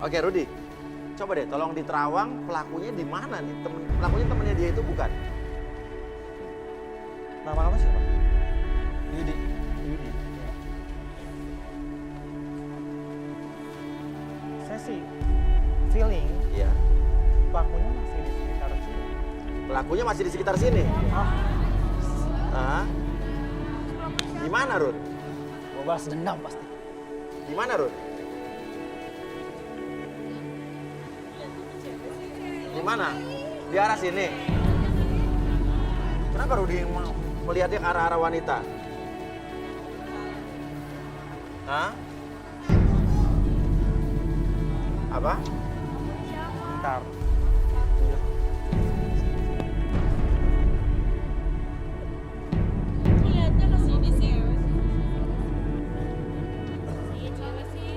Oke, Rudi. Coba deh, tolong di Terawang pelakunya di mana nih? Pelakunya temennya dia itu bukan? Nama kamu siapa? Yudi. Yudi. Saya sih feeling Iya. pelakunya masih di sekitar sini. Pelakunya masih di sekitar sini. Ah, Hah? Di mana, Rud? Mau balas dendam pasti. Di mana, Rud? Di mana? Di arah sini. Kenapa Rudi mau melihatnya ke arah-arah wanita? Hah? Apa? bentar. Lihatnya ke sini sih. Iya cewek sih.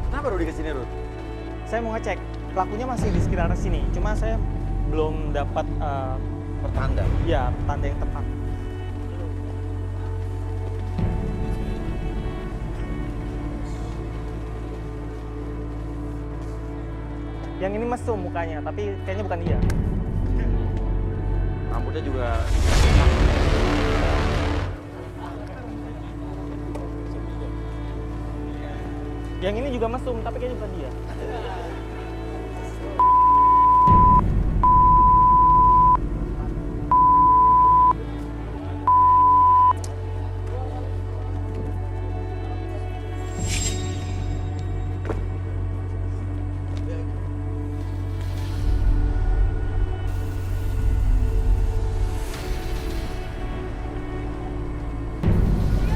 Kenapa Rudi kesini, Rud? Saya mau ngecek pelakunya masih di sekitar sini. Cuma saya belum dapat Pertanda. ya tanda yang tepat. Yang ini mesum mukanya, tapi kayaknya bukan dia. Rambutnya juga. Yang ini juga mesum, tapi kayaknya bukan dia.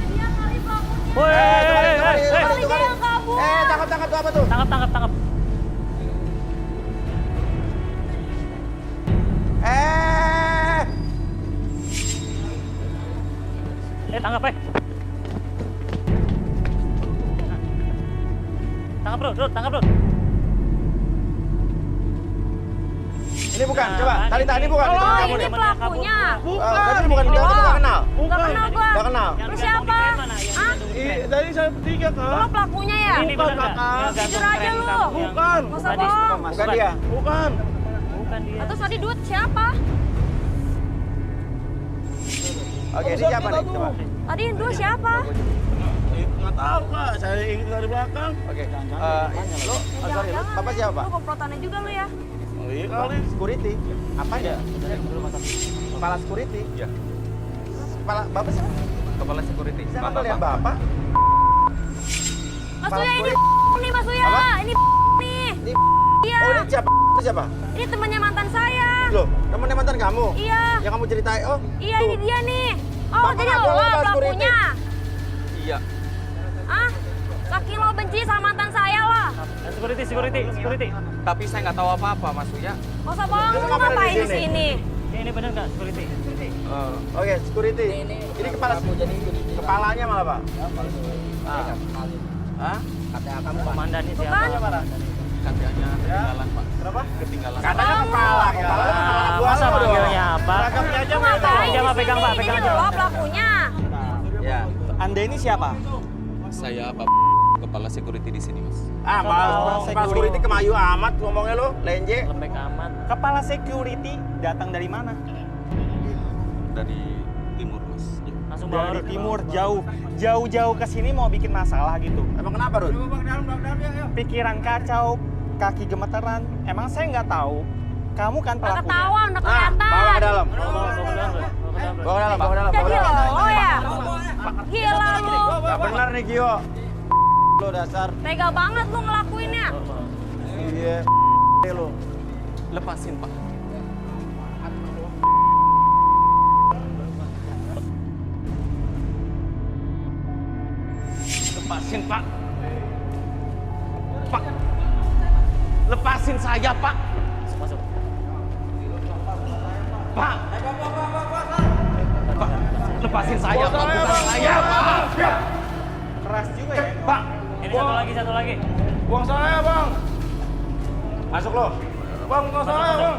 Dia kali pelakunya. Woi, Kali dia yang kabur. Tangkap tuh apa tuh? tangkap. Tangkap, Tangkap, bro, tangkap, bro. Ini bukan, coba. Talita, ini bukan. Oh, Ini kamu ini nih. pelakunya. Tapi ini bukan dia, kamu nggak kenal. Nggak kenal gua. Nggak kenal. Lu siapa? Hah? Dari saya bertiga, Lu Kak. pelakunya ya? Bukan, Kakak. Jujur aja lu. Bukan. Nggak usah bohong. Bukan dia. Bukan. Bukan dia. Terus tadi duit siapa? Oke, ini siapa nih? Coba. Tadi yang dua siapa? Nggak tahu, Kak. Saya ingin dari belakang. Oke. Lo, sorry, lo, Bapak siapa, Pak? Lu komplotannya juga lu ya? Oh iya kali. Security. Apa ya? Kepala security. Iya, Kepala, Bapak siapa? kepala security. Saya nggak lihat Bapak. Mas Kepala Uya ini security. nih Mas Uya. Apa? Ini nih. Ini, Iya. oh ini siapa? Itu siapa? Ini temannya mantan saya. Loh, temennya mantan kamu? Iya. Yang kamu ceritain, oh Iya tuh. ini dia nih. Oh Bapak jadi nggak lo boleh bahas pelakunya. Iya, Ah? Saking lo benci sama mantan saya lah. Security. tapi saya nggak tahu apa-apa, Mas Uya. Gak usah bohong, Terus lu ngapain ngapain di di sini? Ini benar nggak security? Oke, security. Ini kepala kepalanya malah, Pak. Hah? Komandan ini Tuh siapa? kan? Mana? Katanya ketinggalan, Pak. Kenapa? Ketinggalan. Katanya kepala. Kepalanya kepala gua Masa dong. manggilnya apa? Seragamnya aja Lu beda. ngapain Pegang, di pegang, sini? Pak, pegang Ini aja. lo pelakunya. Ya. Anda ini siapa? Saya Pak kepala security di sini, Mas. Ah, Oh, kepala security kemayu amat ngomongnya lo, lenje. Lembek amat. Kepala security datang dari mana? Dari timur, Mas. Ya. Langsung dari timur, jauh ke sini mau bikin masalah gitu. Emang kenapa, Rud? Pikiran kacau, kaki gemeteran. Emang saya nggak tahu. Kamu kan Udah pelakunya. ketahuan, udah Bawa ke kelihatan. dalam. Bawa ke dalam. Bawa ke dalam, bawa ke dalam. Jadi lo ya? Gila lu. Gak benar nih, Gio. Lo dasar. Tega banget lu ngelakuinnya. Iya. Lo. Lepasin, Pak. Lepasin, Pak. Pak. Lepasin saya, Pak. Masuk. Pak. Pak. lepasin saya, Pak. Bukan saya, Pak. Keras juga ya. Pak, Ini satu lagi. buang saya, Bang. Masuk lo. Bang, buang saya, Bang.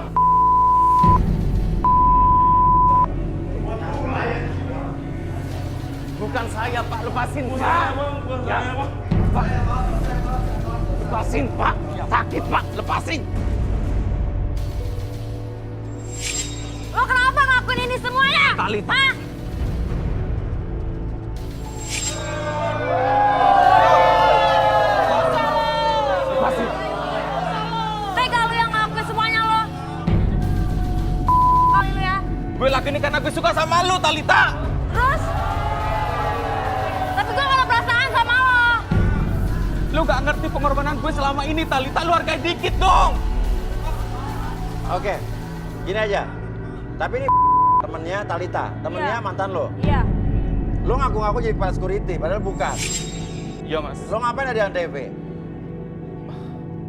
Bukan saya, Pak. Lepasin, Buang Pak. saya, Bang. Buang saya, Bang. Lepasin, Pak. Sakit, Pak. Lepasin. Lo kenapa ngelakuin ini semuanya? Talita. Hah? Lepasin. Tega lu yang ngelakuin semuanya lo. Kali lu ya. Gue lakuin ini karena gue suka sama lu, Talita. Terus? Tapi gue gak ada perasaan sama lo. Lu gak ngerti pengorbanan gue selama ini, Talita. Lu hargai dikit dong. Oke, gini aja. Tapi ini temennya Talita, temennya Iya. mantan lo. Iya. Lo ngaku-ngaku jadi kepala security, padahal bukan. Iya, Mas. Lo ngapain ada di Antv?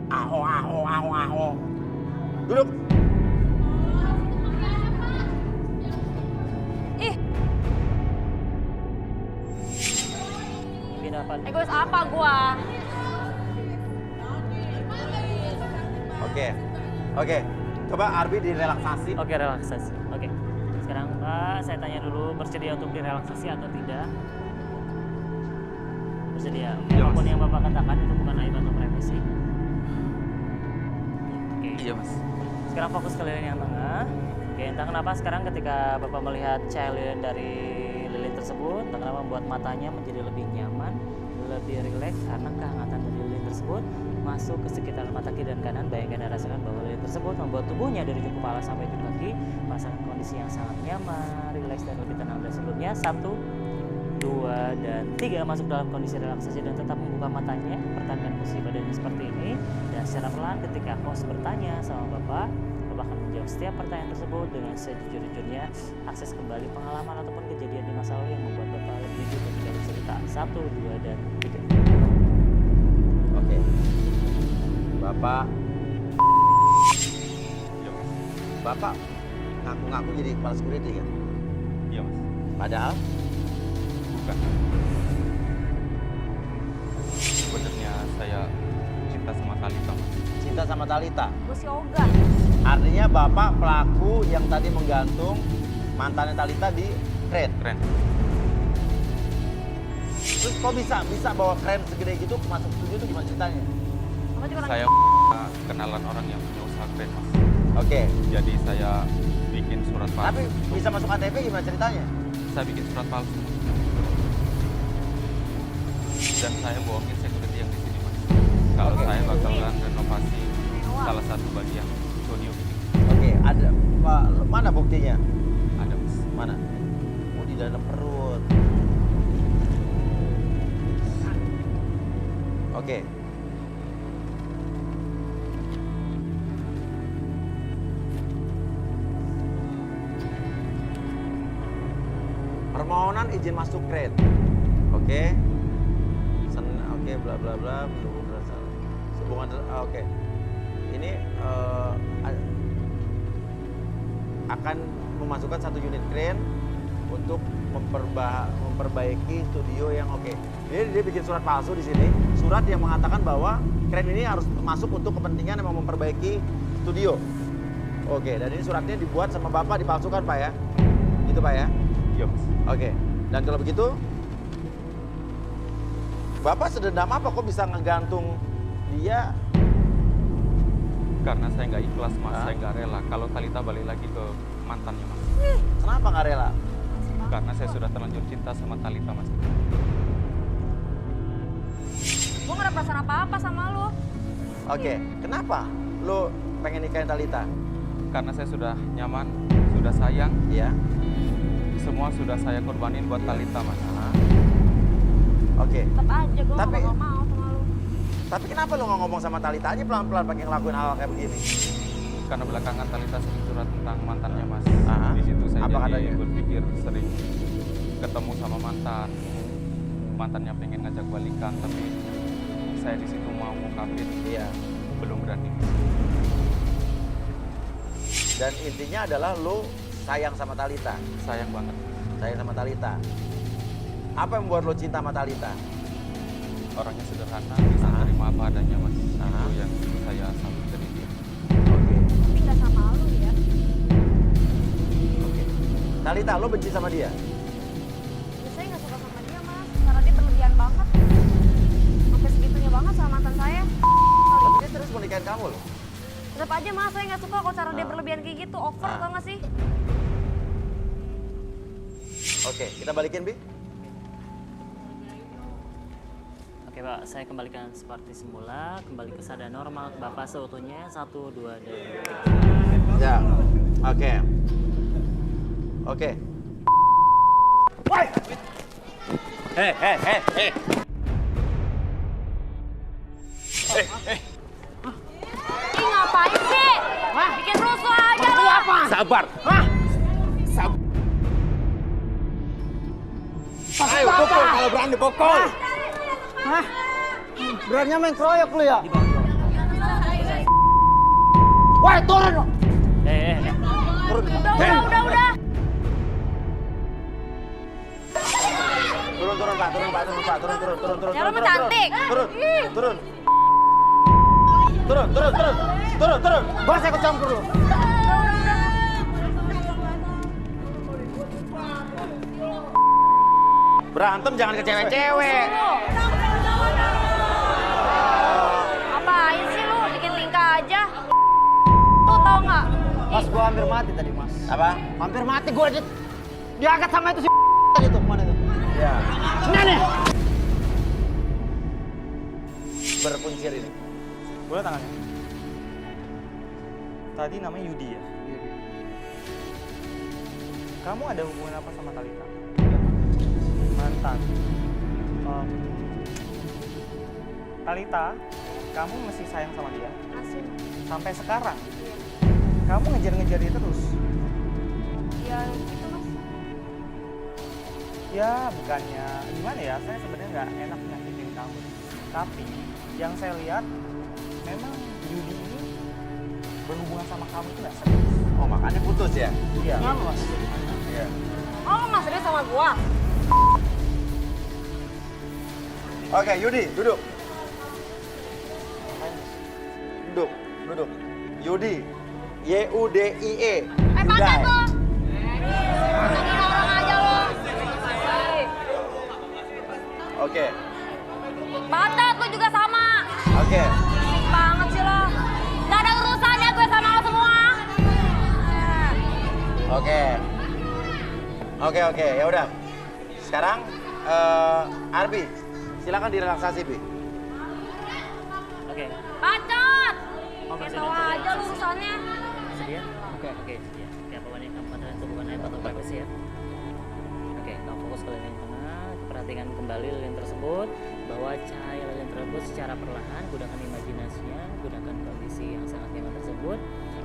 Aho. Duduk. Ih, Pindah apa? egois apa gua? Oke. Coba Arbi direlaksasi. Oke, relaksasi. Oke. Sekarang Pak, saya tanya dulu, bersedia untuk direlaksasi atau tidak? Bersedia. Oke, Iya, apapun Mas. yang Bapak katakan itu bukan aib atau remisi. Oke. Iya, Mas. Sekarang fokus ke lilin yang tengah. Oke, entah kenapa sekarang ketika Bapak melihat cahaya lilin dari lilin tersebut, entah kenapa membuat matanya menjadi lebih nyaman, lebih rileks karena kehangatan dari lilin tersebut masuk ke sekitar mata kiri dan kanan. Bayangkan dan rasakan bahwa lilin tersebut membuat tubuhnya dari ujung kepala sampai ujung kaki merasakan kondisi yang sangat nyaman, rileks dan lebih tenang dari sebelumnya. 1, 2, dan 3 masuk dalam kondisi relaksasi dan tetap membuka matanya. Pertahankan posisi badannya seperti ini dan secara perlahan ketika host bertanya sama Bapak akan menjawab setiap pertanyaan tersebut dengan sejujur-jujurnya. Akses kembali pengalaman ataupun kejadian di masa lalu yang membuat Bapak lebih jujur ketika bercerita. 1, 2, dan 3. Oke. Bapak. Iya, Mas. Bapak ngaku-ngaku jadi kepala security kan? Iya, Mas. Padahal Bukan. Sebenarnya saya cinta sama Talita, Mas. cinta sama Talita. Gue si ogah. Artinya Bapak pelaku yang tadi menggantung mantannya Talita di kren. Keren. Terus kok bisa bawa kren segede gitu masuk studio itu gimana ceritanya? Apa juga Saya kenalan orang yang punya usaha keren, Mas. Oke. Jadi saya bikin surat palsu. Tapi bisa masuk ATV gimana ceritanya? Saya bikin surat palsu. Dan saya bohongin security yang di sini, Mas. Kalau Oke. saya bakalan renovasi salah satu bagian studio ini. Oke, ada mana buktinya? Ada, Mas. Mana? Oh, di dalam perut. Oke. Permohonan izin masuk kren. Oke. Oke, bla bla bla, belum berasal. Hubungan oke. Ini akan memasukkan 1 unit kren untuk memperbaiki studio yang oke. Dia bikin surat palsu di sini, surat yang mengatakan bahwa kren ini harus masuk untuk kepentingan yang memperbaiki studio. Oke, dan ini suratnya dibuat sama Bapak dipalsukan, Pak ya? Gitu, Pak ya? Iya, Mas. Oke. Dan kalau begitu Bapak sedendam apa kok bisa ngegantung dia? Karena saya nggak ikhlas, Mas. Hah? Saya nggak rela kalau Talita balik lagi ke mantannya, Mas. Kenapa nggak rela? Karena saya sudah terlanjur cinta sama Talita, Mas. Gue gak ada perasaan apa-apa sama lo. Oke, kenapa lo pengen nikahin Talita? Karena saya sudah nyaman, sudah sayang, Iya. semua sudah saya korbanin buat Talita, Mas. Oke. Tetep aja gue gak Tapi- bakal mau sama lo. Tapi kenapa lo nggak ngomong sama Talita aja pelan-pelan pakai ngelakuin hal kayak begini? Karena belakangan Talita sering curhat tentang mantannya, Mas. Aha. Di situ saya Apa jadi katanya? berpikir sering ketemu sama mantan. Mantannya pengen ngajak balikan, tapi saya di situ mau ngungkapin, Iya. belum berani. Dan intinya adalah lo sayang sama Talita. Sayang banget. Sayang sama Talita. Apa yang membuat lo cinta sama Talita? Orangnya sederhana, bisa terima apa adanya, Mas. Itu yang saya salut dari dia. Oke. Tapi nggak sama lu ya. Oke. Talita, lo benci sama dia? Ya, saya nggak suka sama dia mas, karena dia berlebihan banget. Sampai segitunya banget sama mantan saya. Tapi dia terus mau nikahin kamu loh. Tetap aja mas, saya nggak suka kalau cara dia berlebihan kayak gitu. Over tau nggak sih? Oke, kita balikin, Bi. Oke Pak, saya kembalikan seperti semula, kembali ke keadaan normal Bapak seutuhnya, 1, 2, dan 3. Ya. Oke. Oke. Ih ngapain sih? Bikin rusuh aja lu. Sabar. Ayo, pukul kalau berani pukul. Beraninya main keroyok lu ya? Woi, turun lo. Udah. Turun, Pak. Turun. Ya, lu mah cantik. Turun. Bos saya ikut campur lu. Berantem jangan ke cewek-cewek. Apain sih lu? Bikin lingka aja. Tuh tau nggak? Mas gua hampir mati tadi mas. Apa? Hampir mati gua aja. Diangkat sama itu si tadi tuh kemana tuh? Ya. Nah nih. Berpuncir ini. Boleh tangannya? Tadi namanya Yudi ya? Kamu ada hubungan apa sama Talita? Mantan. Talita, kamu masih sayang sama dia? Masih. Sampai sekarang? Kamu ngejar-ngejar dia terus? Ya gitu mas. Ya bukannya gimana ya, saya sebenarnya nggak enak nyakitin kamu. Tapi yang saya lihat memang Yudi ini berhubungan sama kamu itu nggak serius. Oh, makanya putus ya? Iya. Kenapa mas? Iya. Oh lu mas serius sama gua? Oke, Yudi, duduk. Duduk. Yudi. Y-U-D-I-E. Pakai tuh. Ngomongin orang aja lu. Oke. Batat lu juga sama. Oke. Asik banget sih lo. Gak ada urusannya gue sama lo semua. Oke. Ya udah. Sekarang Arbi, silakan direlaksasi, Bi. Oke, Bacot. Oh, Kayak masih tau ada aja lu urusannya. sedia? Oke, sedia. Ya, pokoknya kamu adalah hubungannya atau privacy ya. Oke, kamu fokus ke lilin tengah, perhatikan kembali lilin tersebut, bawa cahaya lilin tersebut secara perlahan, gunakan imajinasinya, gunakan kondisi yang sangat nyaman tersebut,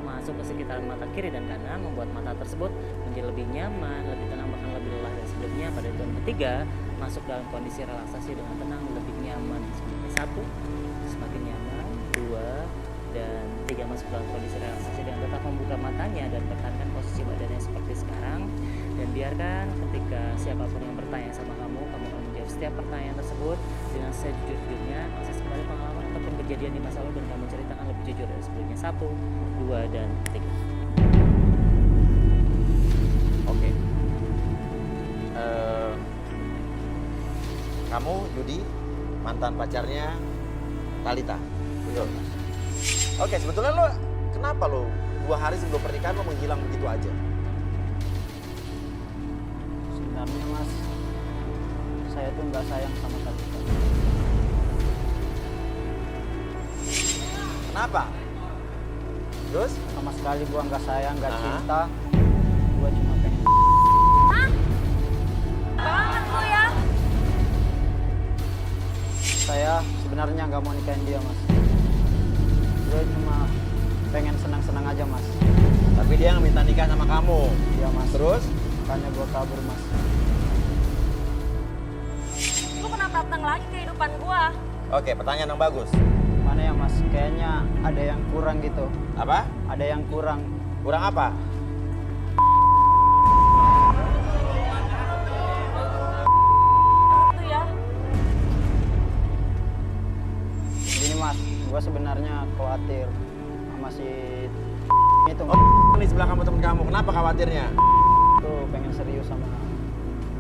masuk ke sekitaran mata kiri dan kanan, membuat mata tersebut menjadi lebih nyaman, lebih tenang, bahkan lebih lelah dari sebelumnya. Pada hitungan ketiga, masuk dalam kondisi relaksasi dengan tenang, lebih nyaman. Sebelumnya 1, semakin nyaman, 2, dan 3, masuk dalam kondisi relaksasi dengan tetap membuka matanya dan pertahankan posisi badannya seperti sekarang. Dan biarkan ketika siapapun yang bertanya sama kamu akan menjawab setiap pertanyaan tersebut dengan sejujurnya, akses kembali pengalaman ataupun kejadian di masa lalu dan kamu ceritakan lebih jujur dari sebelumnya. 1, 2, dan 3. Oke. Kamu, Yudi, mantan pacarnya Talita. Betul. Oke, sebetulnya lo kenapa lo 2 hari sebelum pernikahan lo menghilang begitu aja? Sebenarnya mas, saya tuh nggak sayang sama Talita. Kenapa? Terus? Sama sekali gua nggak sayang, nggak Aha. cinta. Gua cuma pengen. Hah? Banget lu ya. Saya sebenarnya nggak mau nikahin dia mas. Gue cuma pengen senang-senang aja mas. Tapi dia yang minta nikah sama kamu. Iya mas. Terus? Makanya gue kabur mas. Lu kenapa datang lagi ke kehidupan gua? Oke, pertanyaan yang bagus. Mana ya mas? Kayaknya ada yang kurang gitu. Apa? Ada yang kurang. Kurang apa? Gue sebenarnya khawatir sama si itu. Oh, ini sebelah kamu temen kamu. Kenapa khawatirnya? Tuh pengen serius sama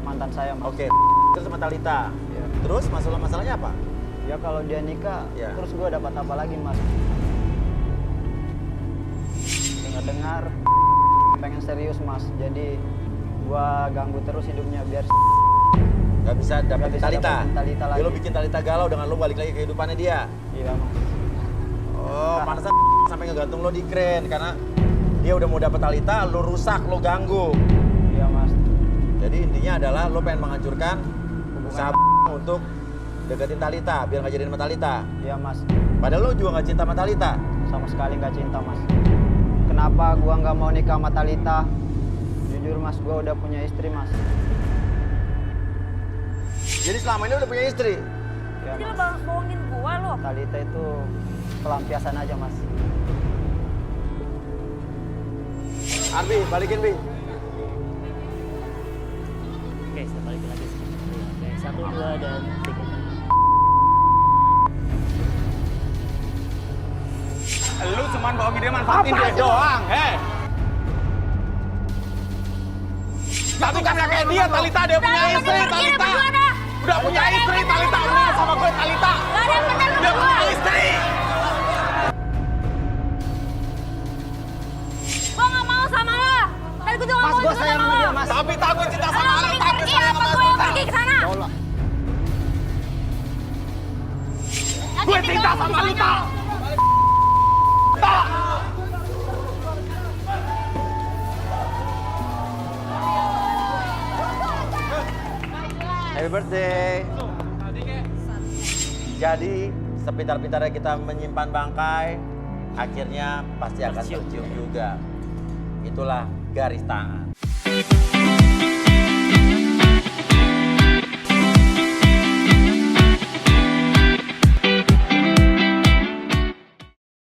mantan saya, Mas. Oke. Terus sama Talita. Ya. Terus masalahnya apa? Ya kalau dia nikah, Ya. terus gue dapat apa lagi, Mas? Dengar pengen serius, Mas. Jadi gue ganggu terus hidupnya biar Gak bisa dapetin bisa Talita. dapetin Talita lagi. Jadi lo bikin Talita galau dengan lo balik lagi ke kehidupannya dia. iya, Mas. Oh, pantesan sampai ngegantung lo di kren karena dia udah mau dapet Talita, lo rusak, lo ganggu. Iya, Mas. Jadi intinya adalah lo pengen menghancurkan usaha untuk deketin Talita biar nggak jadiin sama Talita. Iya, Mas. Padahal lo juga nggak cinta sama Talita. Sama sekali nggak cinta, Mas. Kenapa gua nggak mau nikah sama Talita? Jujur, Mas, gua udah punya istri, Mas. Jadi selama ini lo udah punya istri. Ya, Jadi lo Mas. bohongin gua lo. Talita itu pelampiasan aja, Mas. Arbi, balikin Bi. Oke, saya balikin lagi sih. Oke, 1, 2, dan 3. Lu cuman bohongin dia, manfaatin dia doang, Tapi kan gak kayak dia, Talita dia punya istri, Talita. Udah punya istri, Talita udah sama gue, Talita. Gak ada yang bener Udah berdua. punya istri. Gua gak mau sama lo. Dan gua juga gak mau ikut sama lo. Mas. Tapi tak gue cinta sama Lo lu, mending tapi pergi sayang apa sama gue yang Talita. pergi ke sana? Gue cinta sama lu, tak. Happy birthday. Jadi sepintar-pintarnya kita menyimpan bangkai, akhirnya pasti akan tercium juga. Itulah garis tangan.